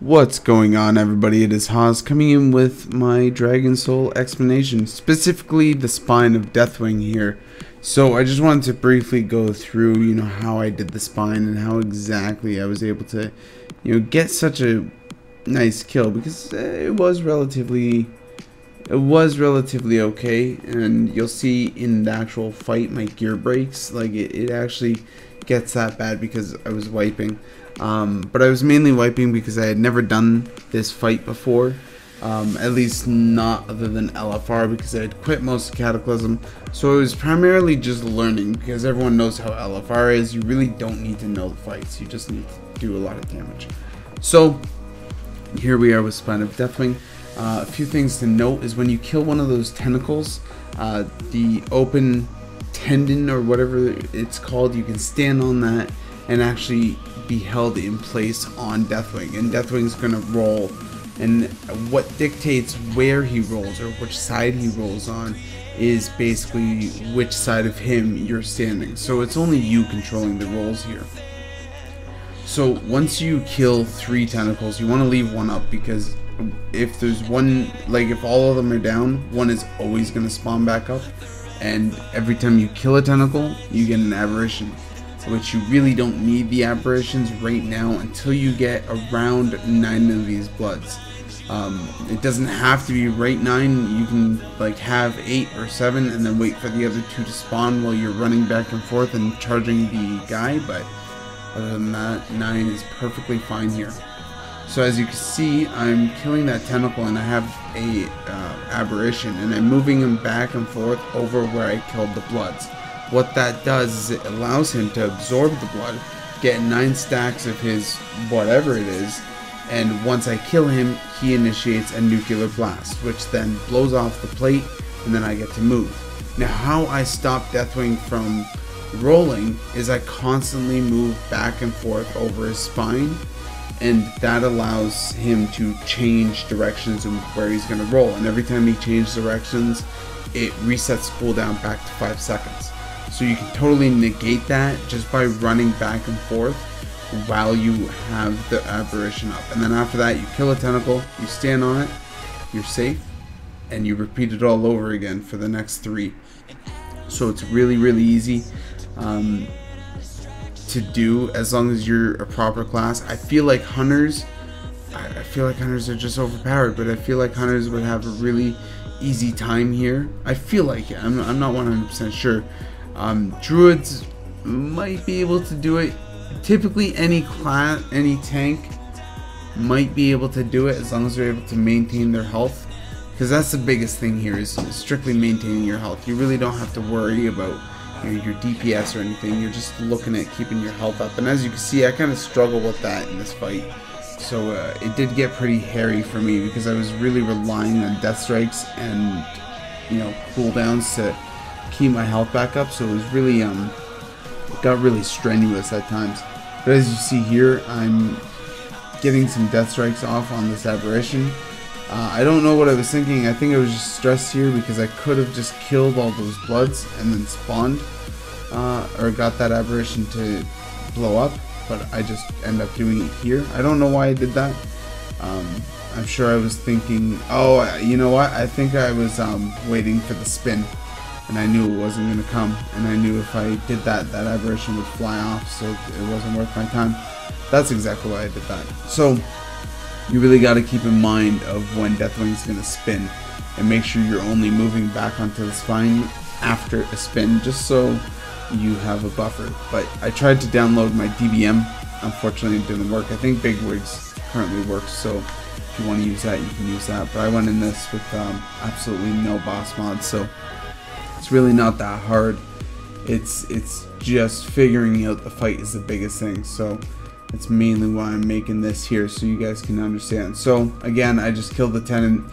What's going on, everybody? It is Haws coming in with my Dragon Soul explanation, specifically the spine of Deathwing here. So I just wanted to briefly go through, how I did the spine and how exactly I was able to, get such a nice kill, because it was relatively okay. And you'll see in the actual fight my gear breaks, like it actually gets that bad because I was wiping. But I was mainly wiping because I had never done this fight before, at least not other than LFR, because I had quit most of Cataclysm. So it was primarily just learning, because everyone knows how LFR is. You really don't need to know the fights, you just need to do a lot of damage. So here we are with Spine of Deathwing. A few things to note is when you kill one of those tentacles, the open tendon or whatever it's called, you can stand on that and actually be held in place on Deathwing, and Deathwing's gonna roll, and what dictates where he rolls or which side he rolls on is basically which side of him you're standing. So it's only you controlling the rolls here. So once you kill 3 tentacles, you want to leave one up, because if there's one, like if all of them are down, one is always going to spawn back up, and every time you kill a tentacle you get an aberration, which you really don't need the aberrations right now until you get around 9 of these bloods. It doesn't have to be right 9, you can like have 8 or 7 and then wait for the other 2 to spawn while you're running back and forth and charging the guy, but other than that, 9 is perfectly fine here. So as you can see, I'm killing that tentacle and I have a aberration, and I'm moving him back and forth over where I killed the bloods. What that does is it allows him to absorb the blood, get 9 stacks of his whatever it is, and once I kill him, he initiates a nuclear blast, which then blows off the plate, and then I get to move. Now how I stop Deathwing from rolling is I constantly move back and forth over his spine, and that allows him to change directions and where he's going to roll, and every time he changes directions it resets cooldown back to 5 seconds. So you can totally negate that just by running back and forth while you have the aberration up. And then after that, you kill a tentacle, you stand on it, you're safe, and you repeat it all over again for the next 3. So it's really easy to do as long as you're a proper class. I feel like hunters are just overpowered, but I feel like hunters would have a really easy time here. I feel like it. I'm not 100% sure. Druids might be able to do it. Typically any tank might be able to do it as long as they're able to maintain their health, because that's the biggest thing here, is strictly maintaining your health. You really don't have to worry about your DPS or anything. You're just looking at keeping your health up, and as you can see, I kind of struggle with that in this fight. So it did get pretty hairy for me, because I was really relying on death strikes and cooldowns to keep my health back up. So it was really it got really strenuous at times. But as you see here, I'm getting some death strikes off on this aberration. I don't know what I was thinking. I think I was just stressed here because I could have just killed all those bloods and then spawned or got that aberration to blow up, but I just end up doing it here. I don't know why I did that. I'm sure I was thinking, oh, you know what, I think I was waiting for the spin, and I knew it wasn't going to come, and I knew if I did that, that aberration would fly off, so it wasn't worth my time. That's exactly why I did that. So you really got to keep in mind of when Deathwing's going to spin, and make sure you're only moving back onto the spine after a spin, just so you have a buffer. But I tried to download my DBM. Unfortunately it didn't work. I think Bigwigs currently works, so if you want to use that, you can use that. But I went in this with absolutely no boss mods, so it's really not that hard. It's just figuring out the fight is the biggest thing. So that's mainly why I'm making this here, so you guys can understand. So again, I just killed the tenant,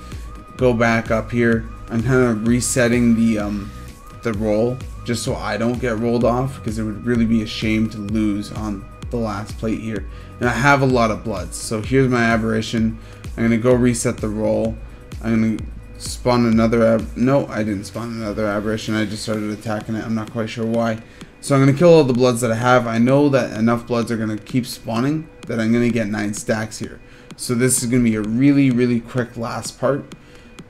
go back up here. I'm kind of resetting the roll just so I don't get rolled off, because it would really be a shame to lose on the last plate here. And I have a lot of bloods, so here's my aberration. I'm gonna go reset the roll. I'm gonna spawn another no, I didn't spawn another aberration. I just started attacking it. I'm not quite sure why. So I'm going to kill all the bloods that I have. I know that enough bloods are going to keep spawning that I'm going to get 9 stacks here. So this is going to be a really quick last part.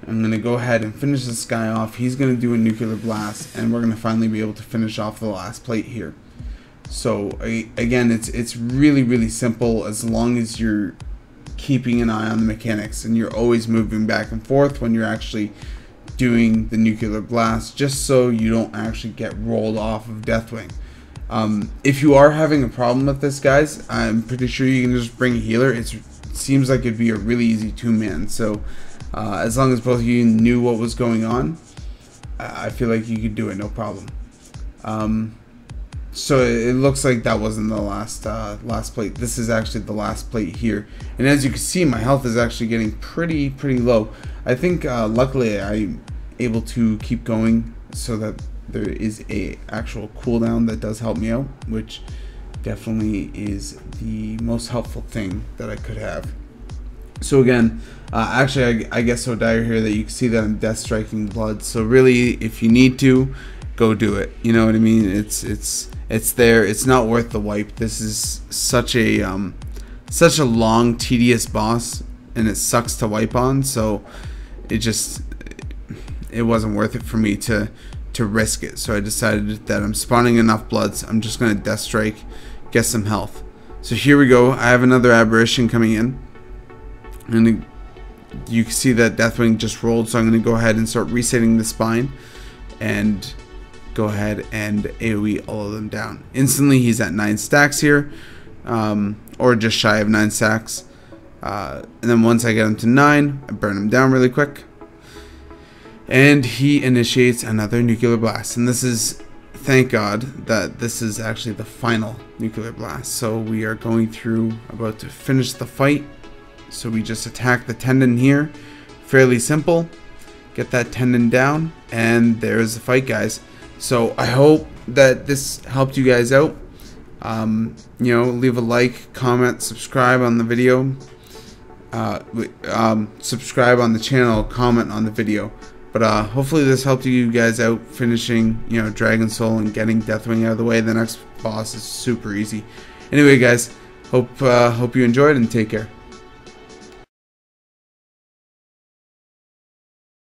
I'm going to go ahead and finish this guy off. He's going to do a nuclear blast, and we're going to finally be able to finish off the last plate here. So again, it's really simple, as long as you're keeping an eye on the mechanics and you're always moving back and forth when you're actually doing the nuclear blast, just so you don't actually get rolled off of Deathwing. If you are having a problem with this, guys, I'm pretty sure you can just bring a healer. It seems like it'd be a really easy 2-man. So as long as both of you knew what was going on, I feel like you could do it, no problem. So it looks like that wasn't the last plate. This is actually the last plate here, and as you can see, my health is actually getting pretty low. I think luckily I'm able to keep going so that there is a actual cooldown that does help me out, which definitely is the most helpful thing that I could have. So again, actually I guess so dire here that you can see that I'm death striking blood. So really, if you need to, go do it. You know what I mean? It's there. It's not worth the wipe. This is such a long, tedious boss, and it sucks to wipe on. So it wasn't worth it for me to risk it. So I decided that I'm spawning enough bloods. I'm just gonna death strike, get some health. So here we go. I have another aberration coming in, and you can see that Deathwing just rolled. So I'm gonna go ahead and start resetting the spine, and go ahead and AoE all of them down instantly. He's at 9 stacks here, or just shy of 9 stacks, and then once I get him to 9, I burn him down really quick, and he initiates another nuclear blast. And this is, thank God that this is actually the final nuclear blast. So we are going through, about to finish the fight. So we just attack the tendon here, fairly simple, get that tendon down, and there's the fight, guys. So I hope that this helped you guys out. You know, leave a like, comment, subscribe on the video, subscribe on the channel, comment on the video. But hopefully this helped you guys out finishing, you know, Dragon Soul and getting Deathwing out of the way. The next boss is super easy. Anyway, guys, hope you enjoyed, and take care.